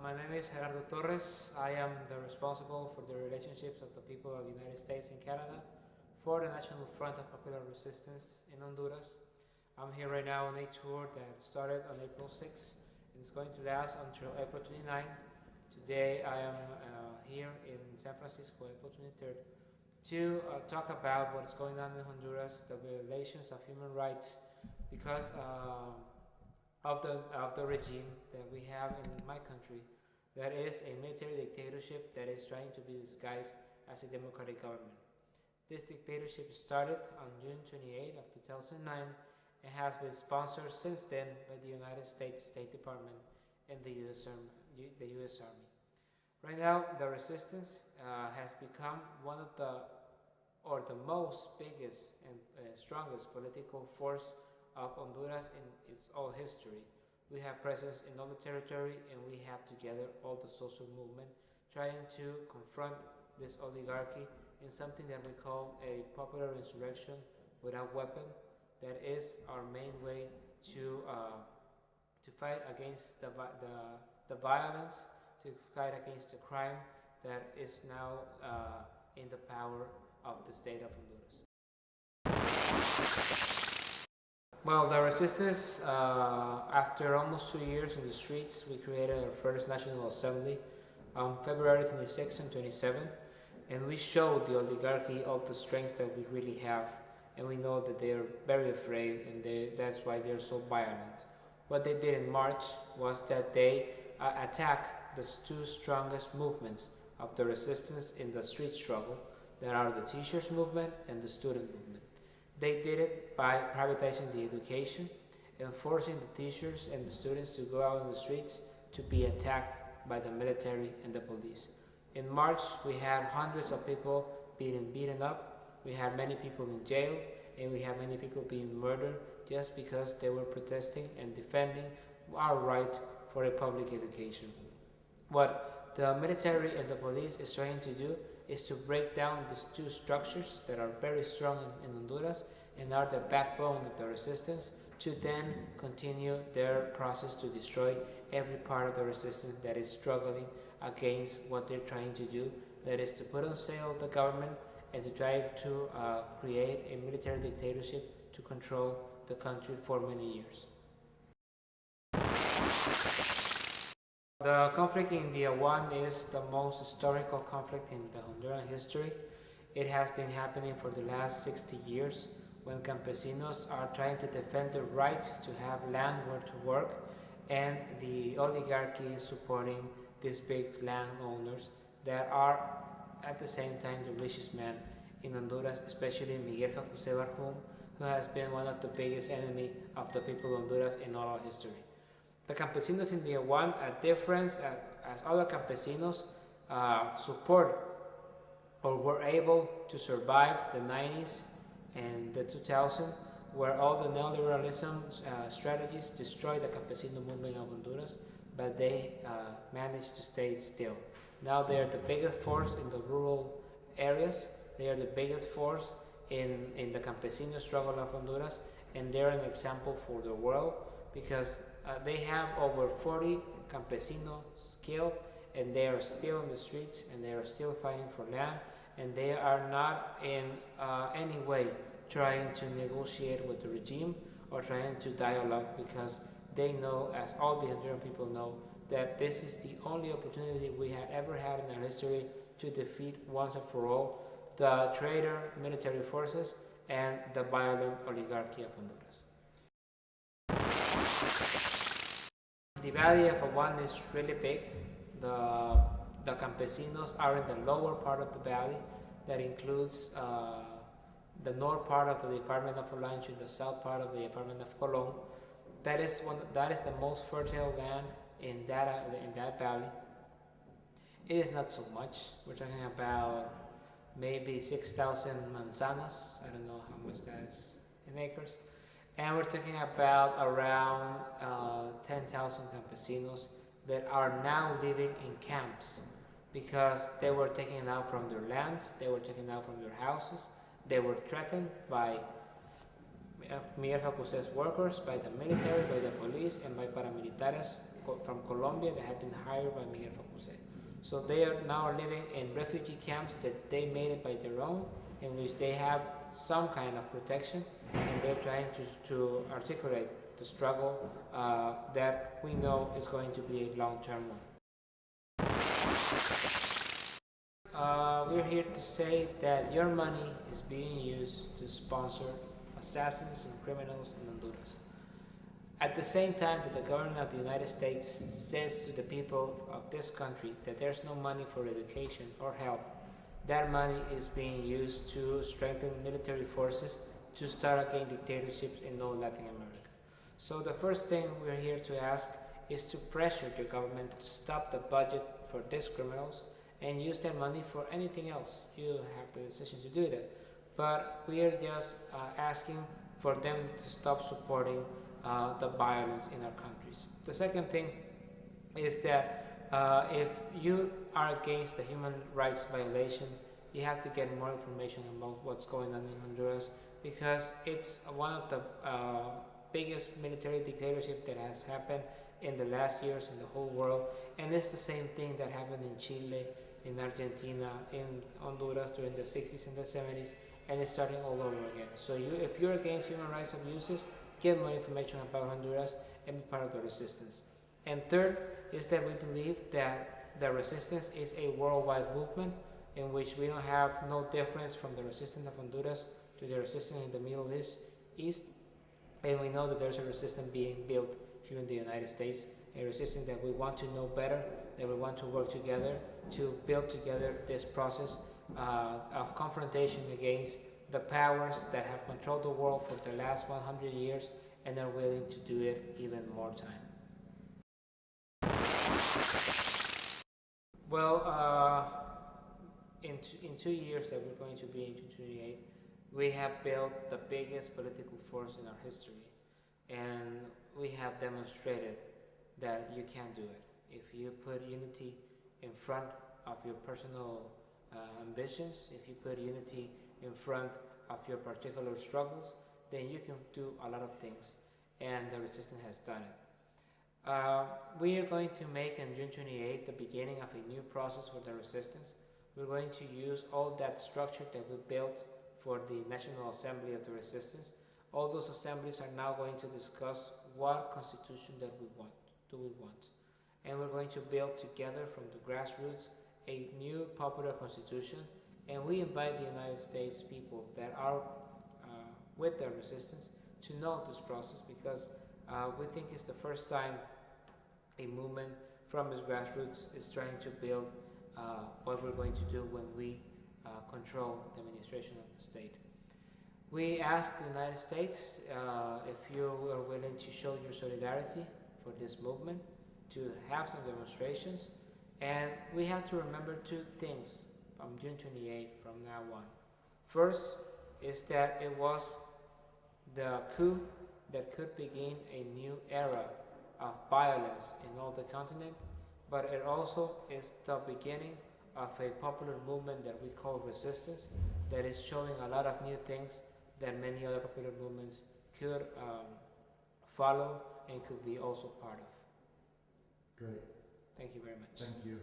My name is Gerardo Torres. I am the responsible for the relationships of the people of the United States and Canada for the National Front of Popular Resistance in Honduras. I'm here right now on a tour that started on April 6th and it's going to last until April 29th. Today I am here in San Francisco, April 23rd, to talk about what's going on in Honduras, the violations of human rights because of the regime that we have in my country, that is a military dictatorship that is trying to be disguised as a democratic government. This dictatorship started on June 28 of 2009 and has been sponsored since then by the United States State Department and the U.S. Army. Right now, the resistance has become one of the most biggest and strongest political force of Honduras in its whole history. We have presence in all the territory and we have together all the social movement trying to confront this oligarchy in something that we call a popular insurrection without weapon. That is our main way to fight against the violence, to fight against the crime that is now in the power of the state of Honduras. Well, the resistance, after almost 2 years in the streets, we created our first National Assembly on February 26 and 27, and we showed the oligarchy all the strengths that we really have, and we know that they are very afraid, and that's why they're so violent. What they did in March was that they attacked the two strongest movements of the resistance in the street struggle, that are the teachers movement and the student movement. They did it by privatizing the education and forcing the teachers and the students to go out in the streets to be attacked by the military and the police. In March, we had hundreds of people being beaten up, we had many people in jail, and we had many people being murdered just because they were protesting and defending our right for a public education. What the military and the police is trying to do is to break down these two structures that are very strong in Honduras and are the backbone of the resistance, to then continue their process to destroy every part of the resistance that is struggling against what they're trying to do, that is to put on sale the government and to try to create a military dictatorship to control the country for many years. The conflict in the One is the most historical conflict in the Honduran history. It has been happening for the last 60 years when campesinos are trying to defend the right to have land where to work, and the oligarchy is supporting these big landowners that are at the same time the richest man in Honduras, especially Miguel Facuse Barjum, who has been one of the biggest enemy of the people of Honduras in all our history. The campesinos in the One, a difference as other campesinos, support or were able to survive the 90s and the 2000s, where all the neoliberalism strategies destroyed the campesino movement of Honduras, but they managed to stay still. Now they are the biggest force in the rural areas, they are the biggest force in the campesino struggle of Honduras, and they're an example for the world because they have over 40 campesinos killed, and they are still in the streets and they are still fighting for land, and they are not in any way trying to negotiate with the regime or trying to dialogue, because they know, as all the Honduran people know, that this is the only opportunity we have ever had in our history to defeat once and for all the traitor military forces and the violent oligarchy of Honduras. The valley of One is really big. The campesinos are in the lower part of the valley that includes the north part of the department of Olancho and the south part of the department of Colón. That is the most fertile land in that valley. It is not so much. We're talking about maybe 6,000 manzanas. I don't know how much that is in acres. And we're talking about around 10,000 campesinos that are now living in camps because they were taken out from their lands, they were taken out from their houses, they were threatened by Miguel Facuse's workers, by the military, by the police, and by paramilitares from Colombia that had been hired by Miguel Facuse. So they are now living in refugee camps that they made it by their own, in which they have some kind of protection, and they're trying to articulate the struggle that we know is going to be a long-term one. We're here to say that your money is being used to sponsor assassins and criminals in Honduras. At the same time that the government of the United States says to the people of this country that there's no money for education or health, that money is being used to strengthen military forces to start again dictatorships in all Latin America. So the first thing we're here to ask is to pressure the government to stop the budget for these criminals and use their money for anything else. You have the decision to do that. But we are just asking for them to stop supporting the violence in our countries. The second thing is that if you are against the human rights violation, you have to get more information about what's going on in Honduras, because it's one of the biggest military dictatorship that has happened in the last years in the whole world, and it's the same thing that happened in Chile, in Argentina, in Honduras during the 60s and the 70s, and it's starting all over again. So if you're against human rights abuses, get more information about Honduras and be part of the resistance. And third is that we believe that the resistance is a worldwide movement in which we don't have no difference from the resistance of Honduras to the resistance in the Middle East, and we know that there's a resistance being built here in the United States, a resistance that we want to know better, that we want to work together to build together this process of confrontation against the powers that have controlled the world for the last 100 years and are willing to do it even more time. Well, in 2 years that we're going to be in 2028, we have built the biggest political force in our history, and we have demonstrated that you can do it. If you put unity in front of your personal ambitions, if you put unity in front of your particular struggles, then you can do a lot of things, and the resistance has done it. We are going to make on June 28 the beginning of a new process for the resistance. We're going to use all that structure that we built for the National Assembly of the Resistance. All those assemblies are now going to discuss what constitution that we want. And we're going to build together from the grassroots a new popular constitution, and we invite the United States people that are with the resistance to know this process, because we think it's the first time a movement from its grassroots is trying to build what we're going to do when we control the administration of the state. We ask the United States if you are willing to show your solidarity for this movement, to have some demonstrations, and we have to remember two things from June 28 from now on. First is that it was the coup that could begin a new era of violence in all the continent, but it also is the beginning of a popular movement that we call resistance, that is showing a lot of new things that many other popular movements could follow and could be also part of. Great. Thank you very much. Thank you.